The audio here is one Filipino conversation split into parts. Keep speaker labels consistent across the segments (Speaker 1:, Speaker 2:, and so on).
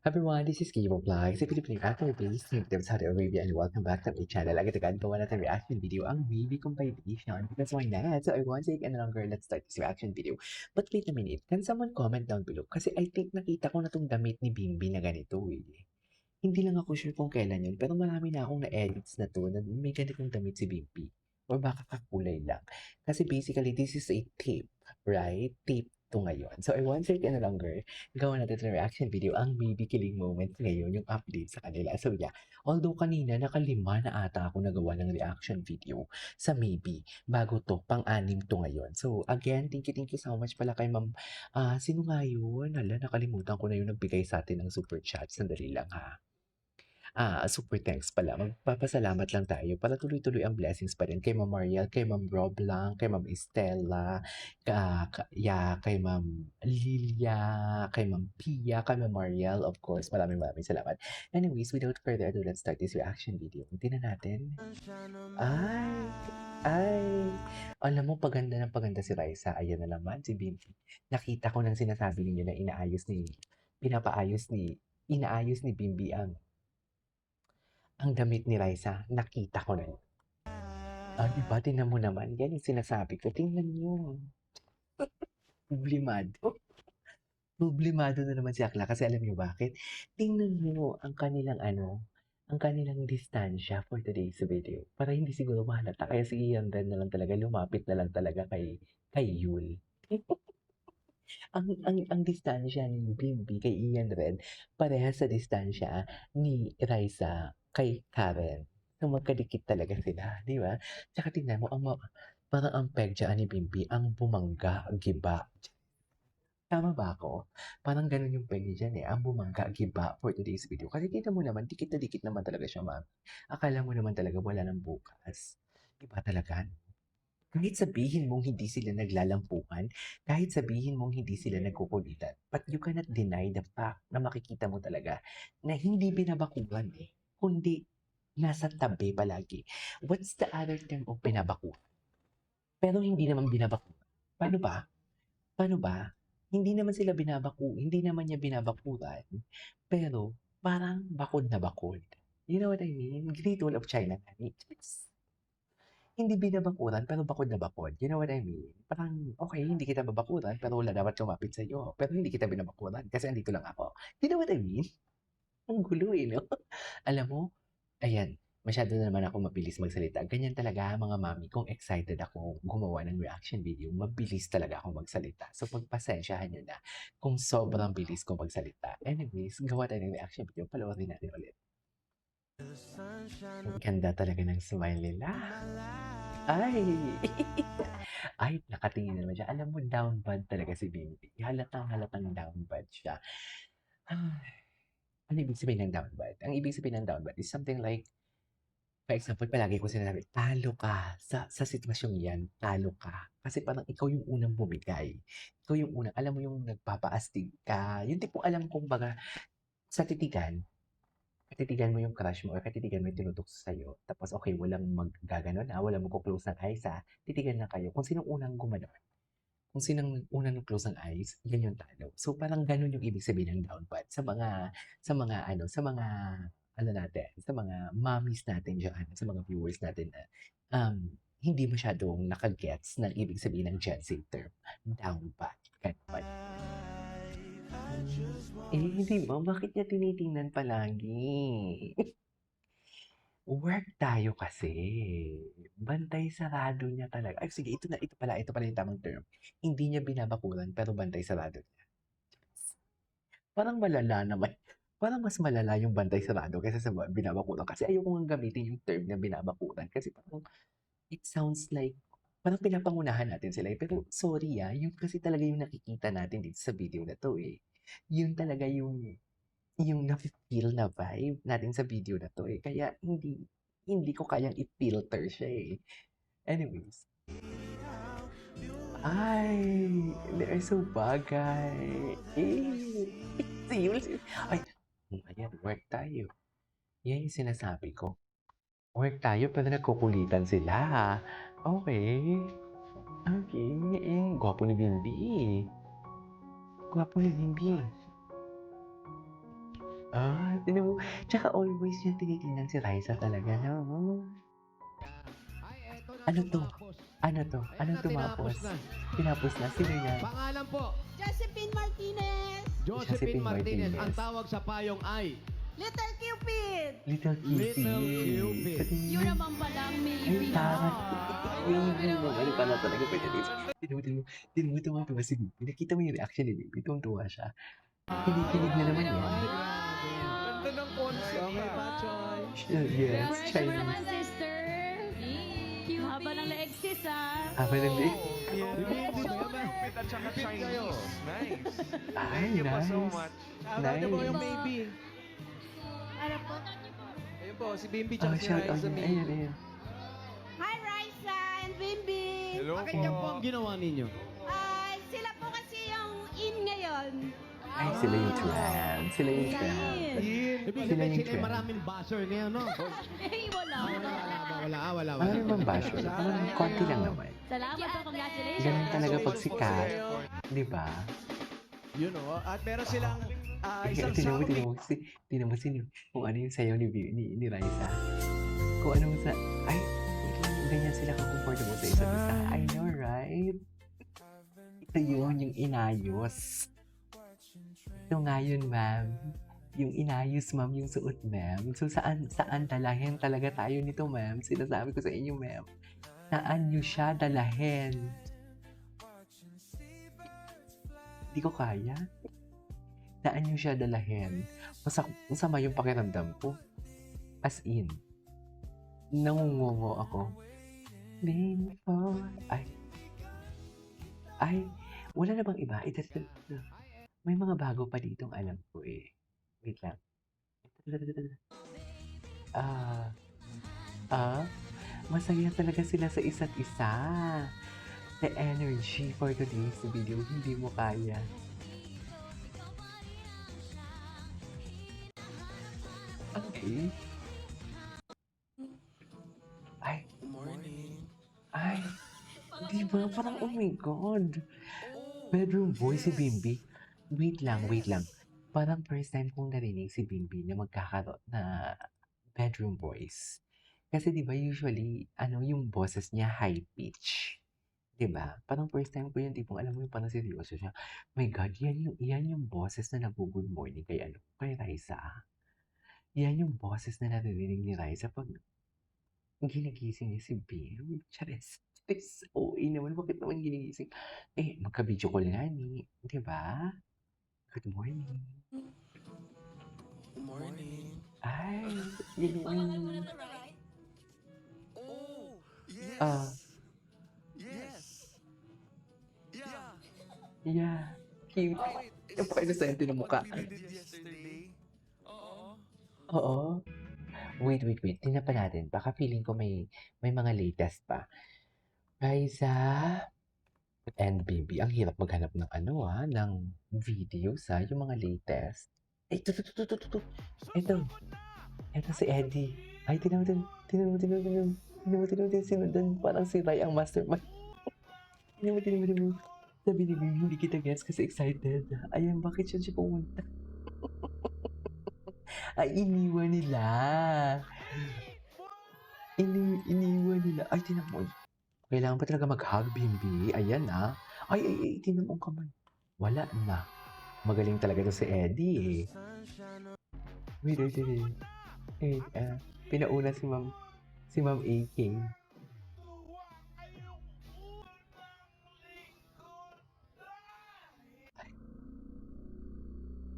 Speaker 1: Everyone, this is Kibo Vlogs, a Filipino actor-based native Saudi Arabia, and welcome back to my channel. Agad-agad gawa natin reaction video ang maybe compilation. Because why not? So I won't take any longer, let's start this reaction video. But wait a minute, can someone comment down below? Kasi I think nakita ko na tong damit ni Bimbi na ganito eh. Hindi lang ako sure kung kailan yun, pero marami na akong na-edits na to na may ganitong damit si Bimbi. Or baka kakulay lang. Kasi basically, this is a tape, right? Tape to ngayon. So I won't take any longer, gawa natin ng reaction video ang maybe kilig moments ngayon, yung update sa kanila. So yeah, although kanina nakalima na ata ako nagawa ng reaction video sa maybe, bago to, pang-anim to ngayon. So again, thank you so much pala kay Ma'am, sino nga yun? Hala, nakalimutan ko na yung nagbigay sa atin ng super chat. Sandali lang ha. Super thanks pala. Magpapasalamat lang tayo para tuloy-tuloy ang blessings pa rin kay Ma'am Mariel, kay Ma'am Rob lang, kay Ma'am Estella, kay Ma'am Lilia, kay Ma'am Pia, kay Ma'am Mariel, of course. Maraming salamat. Anyways, without further ado, let's start this reaction video. Tingnan natin. Ay, ay. Alam mo, paganda ng paganda si Raisa. Ayan na naman, si Bimbi. Nakita ko nang sinasabi ninyo na inaayos ni Bimbi ang damit ni Raisa, nakita ko na yun. Diba? Tingnan mo naman. Yan yung sinasabi ko. Tingnan nyo. Problemado. Problemado na naman si Akla. Kasi alam nyo bakit? Tingnan nyo ang kanilang distansya for today's video. Para hindi siguro mahalata. Kaya si Ian Ren na lang talaga, lumapit na lang talaga kay Yul. ang distansya ni Bimbi kay Ian Ren, parehas sa distansya ni Raisa kay Karen. So, magkadikit talaga sila, di ba? Tsaka tingnan mo, parang ang peg dyan ni Bimbi, ang bumangga, giba. Tama ba ako? Parang ganun yung peg niya dyan eh, ang bumangga, giba for today's video. Kasi kita mo naman, dikit na dikit naman talaga siya, ma'am. Akala mo naman talaga wala nang bukas. Iba talaga, kahit sabihin mong hindi sila naglalampuan, kahit sabihin mong hindi sila nagkukulitan, but you cannot deny the fact na makikita mo talaga na hindi binabakuran eh, kundi nasa tabi palagi. What's the other term of binabakuran? Pero hindi naman binabakuran. Paano ba? Paano ba? Hindi naman sila hindi naman niya binabakuran, pero parang bakod na bakod. You know what I mean? Great Wall of China. Hindi binabakuran pero bakod na bakod, you know what I mean? Parang, okay, hindi kita babakuran pero wala dapat lumapit sa'yo, pero hindi kita binabakuran kasi andito lang ako. You know what I mean? Ang gulo, eh, 'no? Alam mo, ayan, masyado na naman ako mabilis magsalita. Ganyan talaga mga mami, kung excited ako gumawa ng reaction video, mabilis talaga ako magsalita. So pagpasensyahan niyo na kung sobrang bilis ko magsalita. Anyways, gawa tayo ng reaction video, panoorin natin ulit. Ang ganda talaga ng smile nila. Ay! Ay, nakatingin na naman siya. Alam mo, down bad talaga si Binti. Halatang-halatang down bad siya. Ay, ano ibig sabihin ng down bad? Ang ibig sabihin ng down bad is something like, for example, palagi ko sinasabi, talo ka sa sitwasyong yan, talo ka. Kasi parang ikaw yung unang bumigay. Ikaw yung unang, alam mo yung nagpapaastig ka. Yung tipong alam kong baga, sa tititigan mo yung crush mo or katitigan mo yung tinutok sa'yo. Tapos, okay, walang maggaganon walang magko-close ng eyes titigan lang kayo. Kung sinong unang gumanon, kung sinong unang nag-close ng eyes, yan yung talo. So, parang ganun yung ibig sabihin ng down bad sa mga natin, sa mga mommies natin dyan, sa mga viewers natin na hindi masyadong nakagets ng ibig sabihin ng Gen Z term, down bad. Ganun. Di ba? Bakit niya tinitingnan palagi? Work tayo kasi. Bantay sarado niya talaga. Ay, sige, ito pala yung tamang term. Hindi niya binabakuran, pero bantay sarado niya. Parang malala naman. Parang mas malala yung bantay sarado kaysa sa binabakuran. Kasi ayoko nga gamitin yung term na binabakuran. Kasi parang it sounds like parang pinapangunahan natin sila. Pero sorry yun kasi talaga yung nakikita natin dito sa video na to eh. Yun talaga yung nafi-feel na vibe natin sa video na 'to, eh, kaya hindi ko kayang i-filter siya, eh. Anyways, ay, they're so bagay. Si Yul ay, ayan, work tayo. Yan yung sinasabi ko. Work tayo pero nagkukulitan sila. Okey, okey, gwapo ni Bimbi, gwapo ni Bimbi. Tinan mo, tsaka always niya tinitingnan si Raisa talaga, 'no?
Speaker 2: Ay, eto na
Speaker 1: Ano 'to?
Speaker 2: tumapos.
Speaker 1: Ano 'to? Anong
Speaker 2: Tinapos
Speaker 1: tumapos?
Speaker 2: na.
Speaker 1: Tinapos na, sino yan?
Speaker 2: Pangalan po,
Speaker 3: Josephine Martinez,
Speaker 2: Josephine Martinez.
Speaker 1: Martinez.
Speaker 2: Ang tawag sa payong ay
Speaker 3: Little Cupid.
Speaker 1: Little Cupid.
Speaker 2: Little Cupid.
Speaker 1: Patingin.
Speaker 3: Yun naman palang may
Speaker 1: Ay,
Speaker 3: ibig.
Speaker 1: parang baby mo. Ano pala talaga pwede dito? Tinumu tuwa si Bibi. Nakita mo yung reaction ni Bibi. Tuwang-tuwa siya. Kinig-kinig na naman yan.
Speaker 4: Ganda ng concept.
Speaker 2: Okay pa, Choy?
Speaker 1: Yes,
Speaker 3: Pressure mo naman,
Speaker 1: Chinese.
Speaker 3: sister. Cute. Haba ng leeg, sis, ah.
Speaker 1: Haba ng leeg.
Speaker 4: Cupid at saka Chinese. Nice.
Speaker 1: Ay,
Speaker 4: Thank you po so
Speaker 1: nice.
Speaker 4: much.
Speaker 2: Shoutout niyo po
Speaker 1: Nice.
Speaker 2: yung baby.
Speaker 3: Ano po?
Speaker 2: Ayun po, si Bimbi
Speaker 1: Oh,
Speaker 2: tsaka si
Speaker 1: shout out.
Speaker 2: Raisa May.
Speaker 1: Ayan, ayan.
Speaker 3: Hi, Raisa and Bimbi.
Speaker 4: Hello
Speaker 2: Bakit yan po ang ginawa ninyo?
Speaker 3: Sila po kasi yung in ngayon.
Speaker 1: Ay, sila yung trend. Sila yung trend.
Speaker 2: Ibig
Speaker 1: Sila
Speaker 2: sabihin
Speaker 1: yung
Speaker 2: sila
Speaker 1: trend.
Speaker 2: yung maraming basher ngayon, no?
Speaker 3: Wala.
Speaker 2: Wala.
Speaker 1: Ano naman ba siya? Konti lang naman.
Speaker 3: Salamat po, congratulations.
Speaker 1: Ganun talaga pag sikat. Di ba?
Speaker 2: You know, at meron silang isang
Speaker 1: Tinan mo,
Speaker 2: sound
Speaker 1: tinan mo kung ano yung sayaw ni Raisa. Kung ano sa, ay, ganyan sila ka-comfortable sa isa't isa. I know, right? Ito yun, yung inayos. Ito nga yun, ma'am. Yung inayos, ma'am, yung suot, ma'am. So, saan dalahin talaga tayo nito, ma'am? Sinasabi ko sa inyo, ma'am. Saan nyo siya dalahin? Hindi ko kaya. Saan nyo siya dalahin? Masama yung pakiramdam ko. As in, nangungungo ako. Before, ay, wala na bang iba? May mga bago pa ditong alam ko eh. Wait lang. Masaya talaga sila sa isa't isa. The energy for today's video, hindi mo kaya. Okay. Ay, di ba? Parang, oh my God. Bedroom boy si Bimbi. Wait lang. Parang first time kong narinig si Bimbi na magkakaroon na bedroom voice. Kasi di ba usually, yung boses niya high pitch. Di ba? Parang first time ko yun, tipong alam mo yung parang seryoso siya. My God, yan yung boses na nag-good morning kay Raisa. Yan yung boses na naririnig ni Raisa pag ginigising niya si Bim. Charis. OA naman. Bakit naman ginigising? Magka-video call nga ni. Di ba? Good morning. Ay, ganyan. Yeah. Cute. Yung pa-inosente ng mukha.
Speaker 4: Yesterday.
Speaker 1: Oo. Wait. Tingnan pa natin. Baka feeling ko may mga latest pa. Raisa and Bibi. Ang hirap maghanap ng ng videos yung mga latest. Ito. Ito si Eddie. Ay, tingnan mo. Sino doon? Parang si Ray ang mastermind. Tingnan mo. Sabi ni Bibi, hindi kita guess kasi excited. Ayan, bakit siya pumunta? Ay, iniwan nila. Iniwan nila. Ay, tingnan mo. Kailangan pa talaga mag-hug, Bimbi. Ayan, Ay, tingnan mo ang kamay. Wala na. Magaling talaga to si Eddie, eh. Wait. Pinauna si Ma'am AK.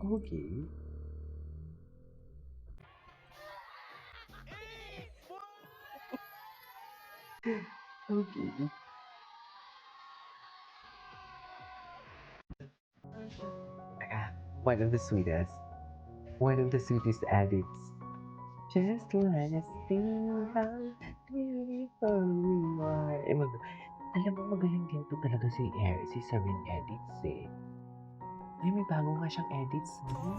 Speaker 1: Okay. Okay. One of the sweetest addicts. Just wanna see how beautiful you are. Alam mo, magaling din to talaga si Sarin Edits eh. Ay, may bago nga siyang edits, no?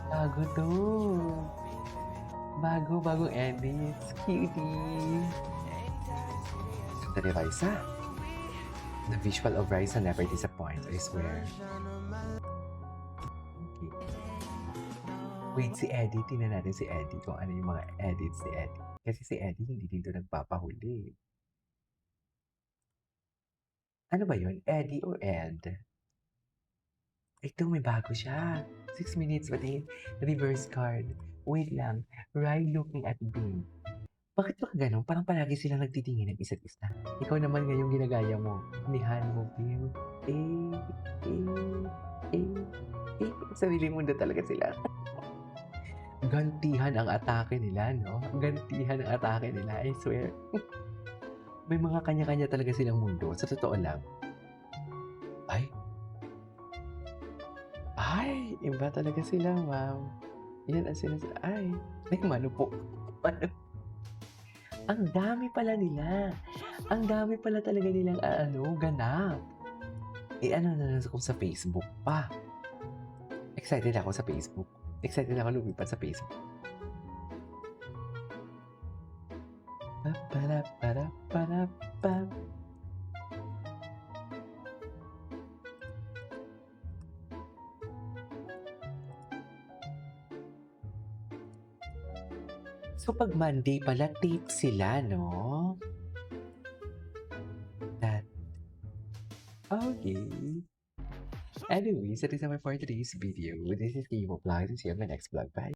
Speaker 1: Bago to. Bagong edits. Cutie. Ganda ni Raisa. The visual of Raisa never disappoints, I swear. Okay. Wait, si Eddie. Tingnan natin si Eddie kung ano yung mga edits ni Eddie. Kasi si Eddie hindi dito nagpapahuli. Ano ba yun? Eddie o Ed? Ito, may bago siya. 6 minutes, but then, reverse card. Wait lang. Rai looking at Bing. Bakit ba ganun? Parang palagi sila nagtitingin ng isa't isa. Ikaw naman ngayong ginagaya mo. Nihan mo, Bing. Sarili mundo talaga sila. Gantihan ang atake nila, no? Gantihan ang atake nila, I swear. May mga kanya-kanya talaga silang mundo. Sa totoo lang. Ay, iba talaga sila, ma'am. Yan ang sinasabi. Ay, may mano po. Ano? Ang dami pala nila. Ang dami pala talaga nilang ganap. Ano na lang ako sa Facebook pa. Excited ako sa Facebook. Excited ako lumipat sa Facebook. Pa. So, pag Monday pala, tape sila, no? Okay. Anyways, that is all for today's video. This is Kimo Vlog. See you on my next vlog. Bye!